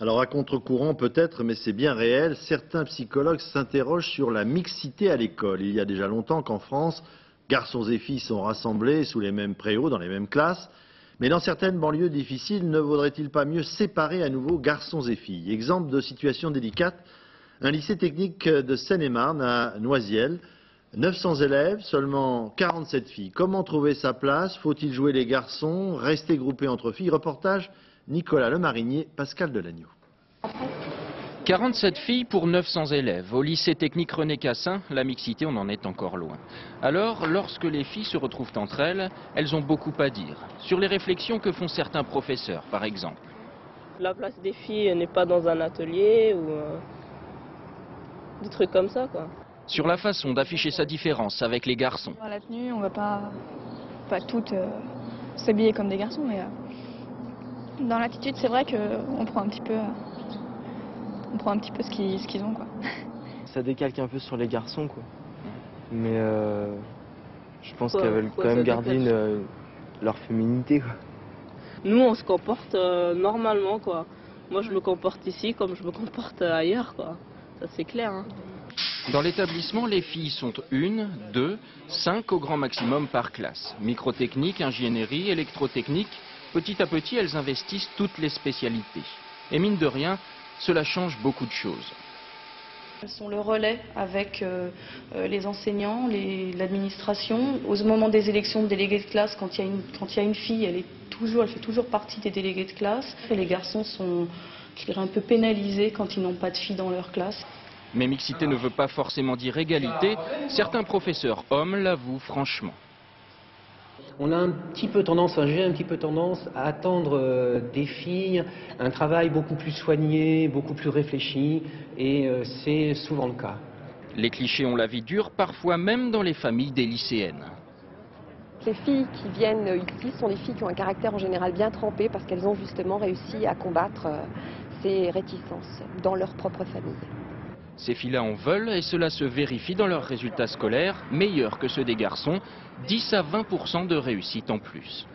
Alors à contre-courant peut-être, mais c'est bien réel, certains psychologues s'interrogent sur la mixité à l'école. Il y a déjà longtemps qu'en France, garçons et filles sont rassemblés sous les mêmes préaux, dans les mêmes classes. Mais dans certaines banlieues difficiles, ne vaudrait-il pas mieux séparer à nouveau garçons et filles? Exemple de situation délicate, un lycée technique de Seine-et-Marne à Noisiel. 900 élèves, seulement 47 filles. Comment trouver sa place? Faut-il jouer les garçons? Rester groupé entre filles? Reportage Nicolas Lemarinier, Pascal Delagneau. 47 filles pour 900 élèves. Au lycée technique René Cassin, la mixité, on en est encore loin. Alors, lorsque les filles se retrouvent entre elles, elles ont beaucoup à dire. Sur les réflexions que font certains professeurs, par exemple. La place des filles n'est pas dans un atelier ou des trucs comme ça, quoi. Sur la façon d'afficher sa différence avec les garçons. Dans la tenue, on va pas toutes s'habiller comme des garçons, mais dans l'attitude, c'est vrai qu'on prend un petit peu, ce qu'ils ont, quoi. Ça décalque un peu sur les garçons, quoi. Mais je pense qu'elles veulent quand même garder leur féminité, quoi. Nous, on se comporte normalement, quoi. Moi, je me comporte ici comme je me comporte ailleurs, quoi. Ça, c'est clair, hein. Dans l'établissement, les filles sont 1, 2, 5 au grand maximum par classe. Microtechnique, ingénierie, électrotechnique, petit à petit, elles investissent toutes les spécialités. Et mine de rien, cela change beaucoup de choses. Elles sont le relais avec les enseignants, l'administration. Au moment des élections de délégués de classe, quand il y a une fille, elle fait toujours partie des délégués de classe. Et les garçons sont, je dirais, un peu pénalisés quand ils n'ont pas de filles dans leur classe. Mais mixité ne veut pas forcément dire égalité. Certains professeurs hommes l'avouent franchement. On a un petit peu tendance, j'ai un petit peu tendance à attendre des filles un travail beaucoup plus soigné, beaucoup plus réfléchi, et c'est souvent le cas. Les clichés ont la vie dure, parfois même dans les familles des lycéennes. Les filles qui viennent ici sont des filles qui ont un caractère en général bien trempé parce qu'elles ont justement réussi à combattre ces réticences dans leur propre famille. Ces filles-là en veulent et cela se vérifie dans leurs résultats scolaires, meilleurs que ceux des garçons, 10 à 20% de réussite en plus.